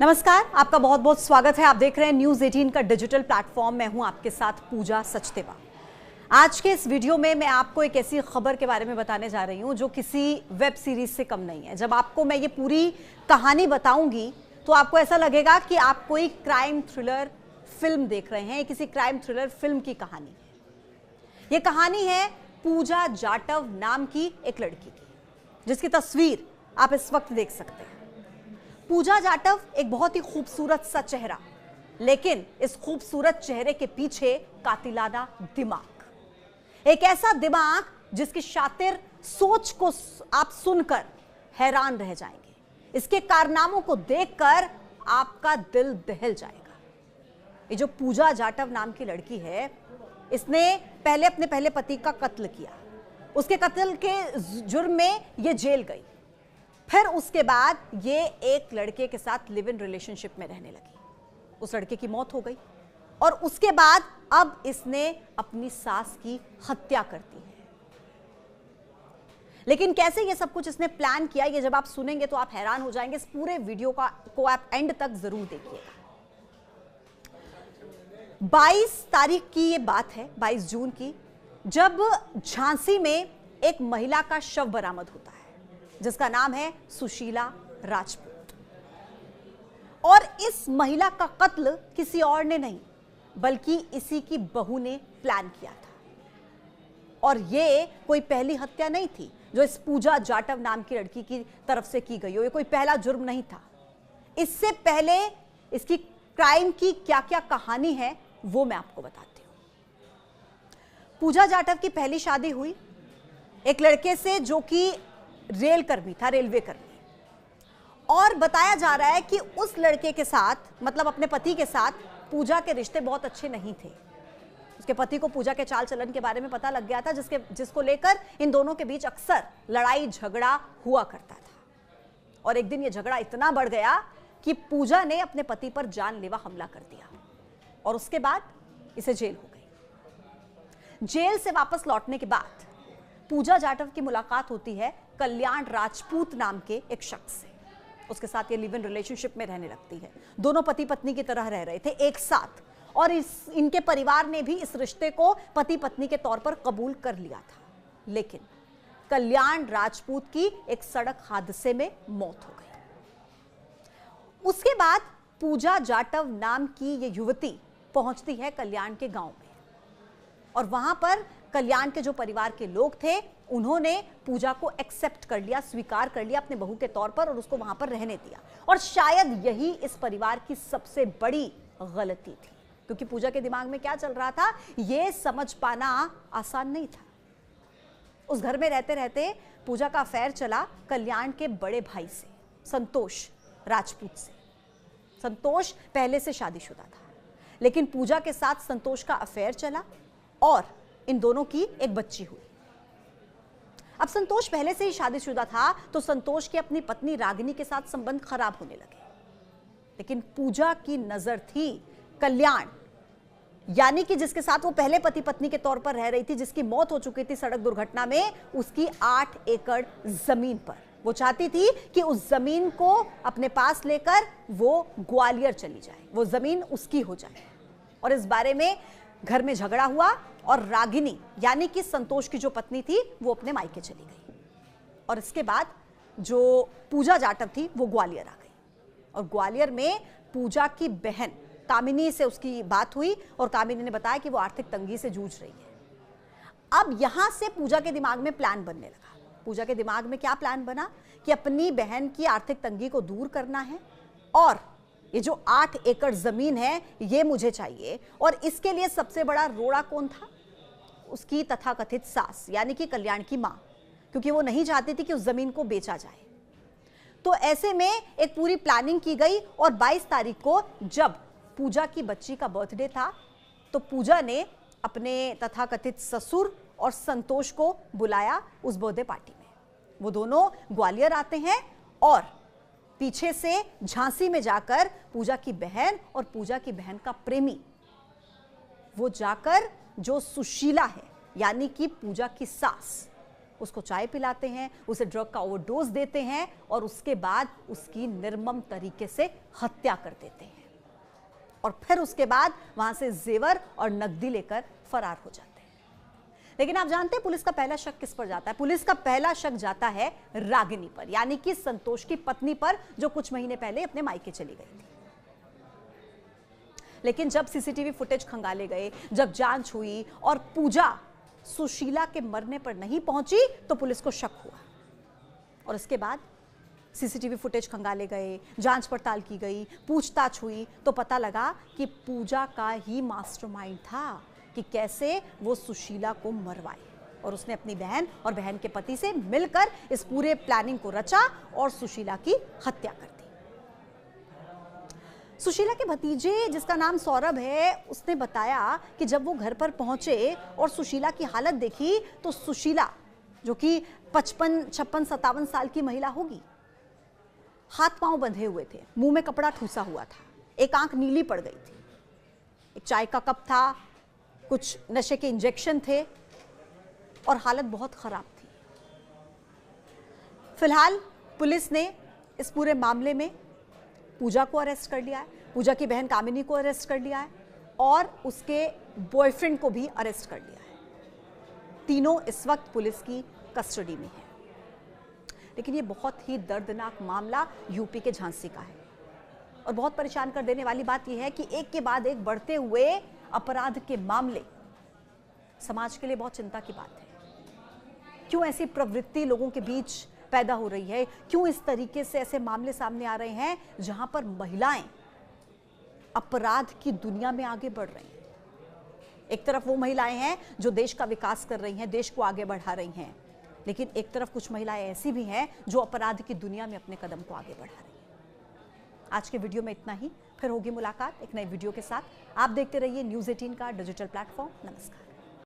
नमस्कार, आपका बहुत बहुत स्वागत है। आप देख रहे हैं न्यूज़ 18 का डिजिटल प्लेटफॉर्म। मैं हूं आपके साथ पूजा सचदेवा। आज के इस वीडियो में मैं आपको एक ऐसी खबर के बारे में बताने जा रही हूं जो किसी वेब सीरीज से कम नहीं है। जब आपको मैं ये पूरी कहानी बताऊंगी तो आपको ऐसा लगेगा कि आप कोई क्राइम थ्रिलर फिल्म देख रहे हैं। किसी क्राइम थ्रिलर फिल्म की कहानी है। ये कहानी है पूजा जाटव नाम की एक लड़की की, जिसकी तस्वीर आप इस वक्त देख सकते हैं। पूजा जाटव एक बहुत ही खूबसूरत सा चेहरा, लेकिन इस खूबसूरत चेहरे के पीछे कातिलाना दिमाग। एक ऐसा दिमाग जिसकी शातिर सोच को आप सुनकर हैरान रह जाएंगे। इसके कारनामों को देखकर आपका दिल दहल जाएगा। ये जो पूजा जाटव नाम की लड़की है, इसने पहले अपने पहले पति का कत्ल किया। उसके कत्ल के जुर्म में ये जेल गई। फिर उसके बाद ये एक लड़के के साथ लिव इन रिलेशनशिप में रहने लगी। उस लड़के की मौत हो गई और उसके बाद अब इसने अपनी सास की हत्या कर दी है। लेकिन कैसे ये सब कुछ इसने प्लान किया, ये जब आप सुनेंगे तो आप हैरान हो जाएंगे। इस पूरे वीडियो को आप एंड तक जरूर देखिएगा। 22 तारीख की ये बात है, 22 जून की, जब झांसी में एक महिला का शव बरामद होता है जिसका नाम है सुशीला राजपूत। और इस महिला का कत्ल किसी और ने नहीं बल्कि इसी की बहू ने प्लान किया था। और ये कोई पहली हत्या नहीं थी जो इस पूजा जाटव नाम की लड़की की तरफ से की गई हो। ये कोई पहला जुर्म नहीं था। इससे पहले इसकी क्राइम की क्या क्या कहानी है वो मैं आपको बताती हूं। पूजा जाटव की पहली शादी हुई एक लड़के से जो कि रेल कर्मी था, रेलवे कर्मी। और बताया जा रहा है कि उस लड़के के साथ, मतलब अपने पति के साथ, पूजा के रिश्ते बहुत अच्छे नहीं थे। उसके पति को पूजा के चाल चलन के बारे में पता लग गया था, जिसको लेकर इन दोनों के बीच अक्सर लड़ाई झगड़ा हुआ करता था। और एक दिन ये झगड़ा इतना बढ़ गया कि पूजा ने अपने पति पर जानलेवा हमला कर दिया और उसके बाद इसे जेल हो गई। जेल से वापस लौटने के बाद पूजा जाटव की मुलाकात होती है कल्याण राजपूत नाम के एक शख्स से। उसके साथ ये लिव इन रिलेशनशिप में रहने लगती है। दोनों पति पत्नी की तरह रह रहे थे एक साथ, और इनके परिवार ने भी इस रिश्ते को पति पत्नी के तौर पर कबूल कर लिया था। लेकिन कल्याण राजपूत की एक सड़क हादसे में मौत हो गई। उसके बाद पूजा जाटव नाम की ये युवती पहुंचती है कल्याण के गांव में, और वहां पर कल्याण के जो परिवार के लोग थे उन्होंने पूजा को एक्सेप्ट कर लिया, स्वीकार कर लिया अपने बहू के तौर पर, और उसको वहां पर रहने दिया। और शायद यही इस परिवार की सबसे बड़ी गलती थी, क्योंकि पूजा के दिमाग में क्या चल रहा था यह समझ पाना आसान नहीं था। उस घर में रहते रहते पूजा का अफेयर चला कल्याण के बड़े भाई से, संतोष राजपूत से। संतोष पहले से शादीशुदा था, लेकिन पूजा के साथ संतोष का अफेयर चला और इन दोनों की एक बच्ची हुई। अब संतोष पहले से ही शादीशुदा था, तो संतोष की अपनी पत्नी रागिनी के साथ संबंध खराब होने लगे। लेकिन पूजा की नजर थी कल्याण, यानी कि जिसके साथ वो पहले पति पत्नी के तौर पर रह रही थी, जिसकी मौत हो चुकी थी सड़क दुर्घटना में, उसकी 8 एकड़ जमीन पर। वो चाहती थी कि उस जमीन को अपने पास लेकर वो ग्वालियर चली जाए, वो जमीन उसकी हो जाए। और इस बारे में घर में झगड़ा हुआ और रागिनी यानी कि संतोष की जो पत्नी थी वो अपने मायके चली गई। और इसके बाद जो पूजा जाटव थी वो ग्वालियर आ गई, और ग्वालियर में पूजा की बहन कामिनी से उसकी बात हुई और कामिनी ने बताया कि वो आर्थिक तंगी से जूझ रही है। अब यहां से पूजा के दिमाग में प्लान बनने लगा। पूजा के दिमाग में क्या प्लान बना कि अपनी बहन की आर्थिक तंगी को दूर करना है, और ये जो 8 एकड़ जमीन है ये मुझे चाहिए। और इसके लिए सबसे बड़ा रोड़ा कौन था? उसकी तथाकथित सास, यानी कि कल्याण की मां, क्योंकि वो नहीं चाहती थी कि उस जमीन को बेचा जाए। तो ऐसे में एक पूरी प्लानिंग की गई, और 22 तारीख को जब पूजा की बच्ची का बर्थडे था तो पूजा ने अपने तथाकथित ससुर और संतोष को बुलाया उस बर्थडे पार्टी में। वो दोनों ग्वालियर आते हैं और पीछे से झांसी में जाकर पूजा की बहन और पूजा की बहन का प्रेमी, वो जाकर जो सुशीला है यानी कि पूजा की सास, उसको चाय पिलाते हैं, उसे ड्रग का ओवरडोज देते हैं और उसके बाद उसकी निर्मम तरीके से हत्या कर देते हैं और फिर उसके बाद वहां से जेवर और नकदी लेकर फरार हो जाते हैं। लेकिन आप जानते हैं पुलिस का पहला शक किस पर जाता है? पुलिस का पहला शक जाता है रागिनी पर, यानी कि संतोष की पत्नी पर, जो कुछ महीने पहले अपने मायके चली गई थी। लेकिन जब सीसीटीवी फुटेज खंगाले गए, जब जांच हुई और पूजा सुशीला के मरने पर नहीं पहुंची तो पुलिस को शक हुआ और इसके बाद सीसीटीवी फुटेज खंगाले गए, जांच पड़ताल की गई, पूछताछ हुई तो पता लगा कि पूजा का ही मास्टरमाइंड था कि कैसे वो सुशीला को मरवाए और उसने अपनी बहन और बहन के पति से मिलकर इस पूरे प्लानिंग को रचा और सुशीला की हत्या कर दी। सुशीला के भतीजे, जिसका नाम सौरभ है, उसने बताया कि जब वो घर पर पहुंचे और सुशीला की हालत देखी तो सुशीला, जो कि 55, 56, 57 साल की महिला होगी, हाथ पांव बंधे हुए थे, मुंह में कपड़ा ठूसा हुआ था, एक आंख नीली पड़ गई थी, एक चाय का कप था, कुछ नशे के इंजेक्शन थे और हालत बहुत खराब थी। फिलहाल पुलिस ने इस पूरे मामले में पूजा को अरेस्ट कर लिया है, पूजा की बहन कामिनी को अरेस्ट कर लिया है और उसके बॉयफ्रेंड को भी अरेस्ट कर लिया है। तीनों इस वक्त पुलिस की कस्टडी में हैं। लेकिन ये बहुत ही दर्दनाक मामला यूपी के झांसी का है और बहुत परेशान कर देने वाली बात यह है कि एक के बाद एक बढ़ते हुए अपराध के मामले समाज के लिए बहुत चिंता की बात है। क्यों ऐसी प्रवृत्ति लोगों के बीच पैदा हो रही है? क्यों इस तरीके से ऐसे मामले सामने आ रहे हैं जहां पर महिलाएं अपराध की दुनिया में आगे बढ़ रही हैं? एक तरफ वो महिलाएं हैं जो देश का विकास कर रही हैं, देश को आगे बढ़ा रही हैं, लेकिन एक तरफ कुछ महिलाएं ऐसी भी हैं जो अपराध की दुनिया में अपने कदम को आगे बढ़ा रही हैं। आज के वीडियो में इतना ही, फिर होगी मुलाकात एक नए वीडियो के साथ। आप देखते रहिए न्यूज़ 18 का डिजिटल प्लेटफॉर्म। नमस्कार।